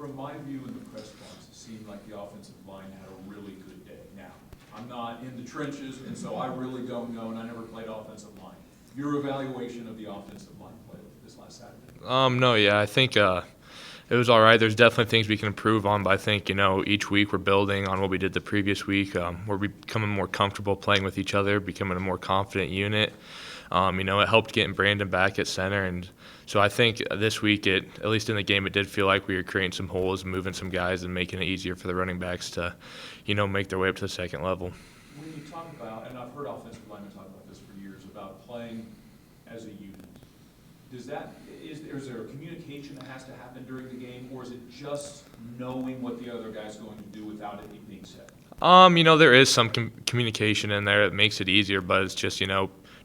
From my view in the press box, it seemed like the offensive line had a really good day. Now, I'm not in the trenches, and so I really don't know, and I never played offensive line. Your evaluation of the offensive line play this last Saturday? No, yeah, I think it was all right. There's definitely things we can improve on, but I think, each week we're building on what we did the previous week. We're becoming more comfortable playing with each other, becoming a more confident unit. It helped getting Brandon back at center, and so I think this week, at least in the game, it did feel like we were creating some holes, moving some guys, and making it easier for the running backs to, make their way up to the second level. When you talk about, and I've heard offensive linemen talk about this for years, about playing as a unit, is there a communication that has to happen during the game, or is it just knowing what the other guy's going to do without it being said? There is some communication in there that makes it easier, but it's just,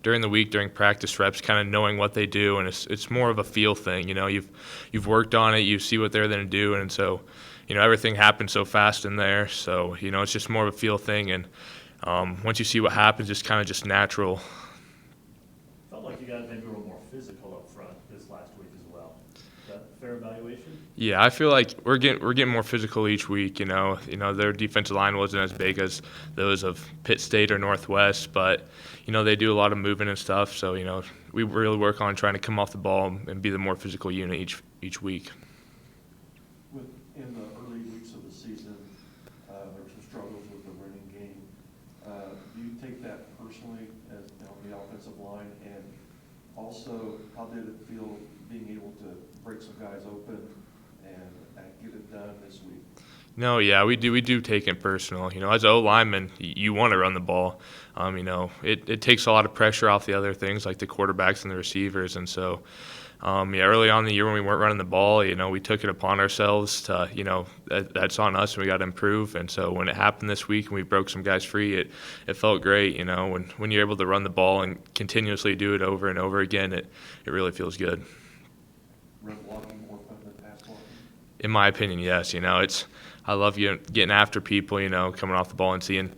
during the week, during practice reps, kind of knowing what they do, and it's more of a feel thing. You've worked on it, you see what they're going to do, and so, everything happens so fast in there. So, it's just more of a feel thing, and once you see what happens, it's kind of just natural. Felt like you got maybe a little more physical up front this last week as well. Is that a fair evaluation? Yeah, I feel like we're getting more physical each week. Their defensive line wasn't as big as those of Pitt State or Northwest, but they do a lot of moving and stuff. So we really work on trying to come off the ball and be the more physical unit each week. In the early weeks of the season, there were some struggles with the running game. Do you take that personally as on the offensive line, and also how did it feel being able to break some guys open and get it done this week? No, yeah, we do take it personal. As an O-lineman, you want to run the ball. It takes a lot of pressure off the other things like the quarterbacks and the receivers. And so, early on in the year when we weren't running the ball, we took it upon ourselves to, that's on us and we got to improve. And so when it happened this week and we broke some guys free, it felt great. When you're able to run the ball and continuously do it over and over again, it really feels good. Run blocking more fun than pass blocking? In my opinion, yes. I love getting after people, coming off the ball and seeing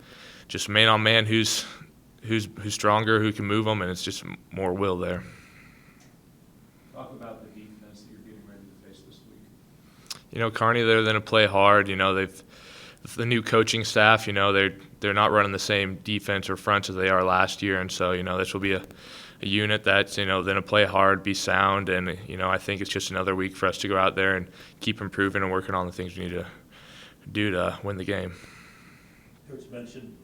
just man on man who's stronger, who can move them, and it's just more will there. Talk about the defense that you're getting ready to face this week. Kearney, they're going to play hard. They've the new coaching staff. They're not running the same defense or fronts as they are last year, and so this will be a unit that's going to play hard, be sound, and I think it's just another week for us to go out there and keep improving and working on the things we need to do to win the game. Coach mentioned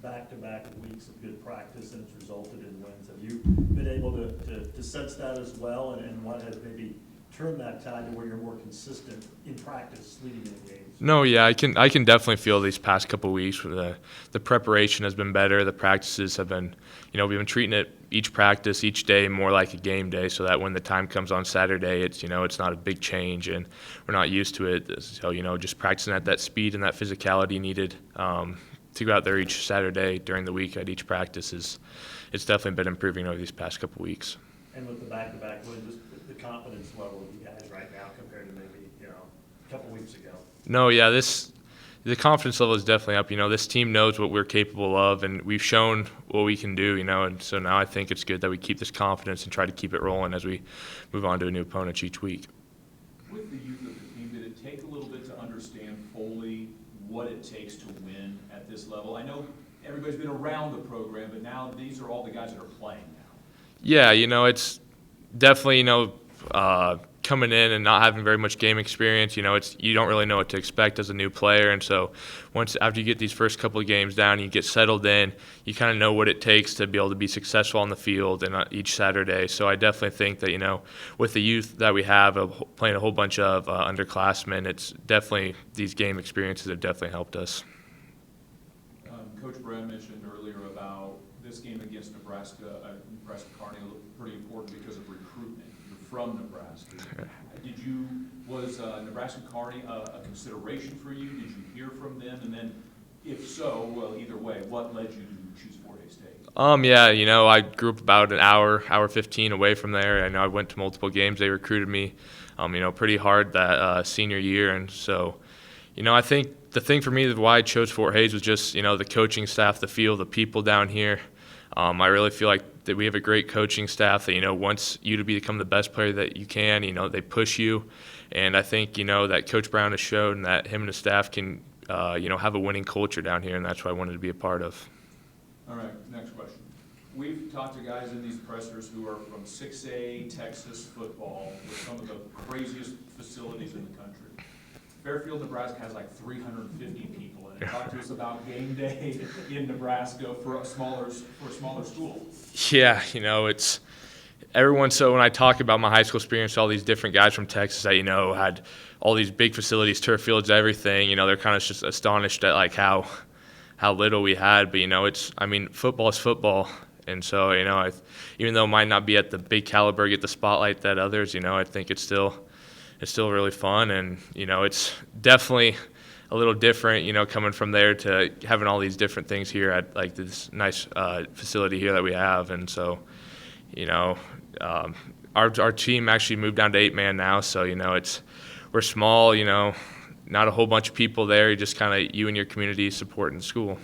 back-to-back weeks of good practice, and it's resulted in wins. Have you been able to sense that as well, and what has maybe turned that tide to where you're more consistent in practice leading in games? No, yeah, I can definitely feel these past couple of weeks where the preparation has been better. The practices have been, we've been treating it each practice, each day more like a game day, so that when the time comes on Saturday, it's it's not a big change and we're not used to it. So just practicing at that speed and that physicality needed to go out there each Saturday during the week at each practice it's definitely been improving over these past couple of weeks. And with the back-to-back wins, just the confidence level of you guys right now compared to maybe a couple weeks ago. No, yeah, the confidence level is definitely up. This team knows what we're capable of, and we've shown what we can do. And so now I think it's good that we keep this confidence and try to keep it rolling as we move on to a new opponent each week. With the youth of the team, did it take a little bit to understand fully what it takes to win at this level? I know everybody's been around the program, but now these are all the guys that are playing now. Yeah, it's definitely, coming in and not having very much game experience, you don't really know what to expect as a new player. And so after you get these first couple of games down, you get settled in, you kind of know what it takes to be able to be successful on the field and each Saturday. So I definitely think that, with the youth that we have playing a whole bunch of underclassmen, it's definitely, these game experiences have definitely helped us. Coach Brown mentioned earlier about this game against Nebraska-Kearney pretty important because of recruitment. You're from Nebraska. Was Nebraska-Kearney a consideration for you? Did you hear from them? And then, if so, well, either way, what led you to choose Fort Hays State? Yeah, I grew up about an hour 15 away from there. I know I went to multiple games. They recruited me, pretty hard that senior year. And so, I think the thing for me why I chose Fort Hays was just, the coaching staff, the field, the people down here. I really feel like that we have a great coaching staff that, you know, wants you to become the best player that you can. You know, they push you. And I think, you know, that Coach Brown has shown that him and his staff can, you know, have a winning culture down here, and that's what I wanted to be a part of. All right, next question. We've talked to guys in these pressers who are from 6A Texas football with some of the craziest facilities in the country. Fairfield, Nebraska has like 350 people in it. Talk to us about game day in Nebraska for a smaller school. Yeah, you know, it's everyone. So when I talk about my high school experience, all these different guys from Texas that, you know, had all these big facilities, turf fields, everything, you know, they're kind of just astonished at like how little we had. But, you know, football is football. And so, you know, even though it might not be at the big caliber, get the spotlight that others, you know, I think it's still really fun. And, you know, it's definitely a little different, you know, coming from there to having all these different things here at like this nice facility here that we have. And so, you know, our team actually moved down to 8-man now. So, you know, we're small, you know, not a whole bunch of people there. You just kind of you and your community supporting the school.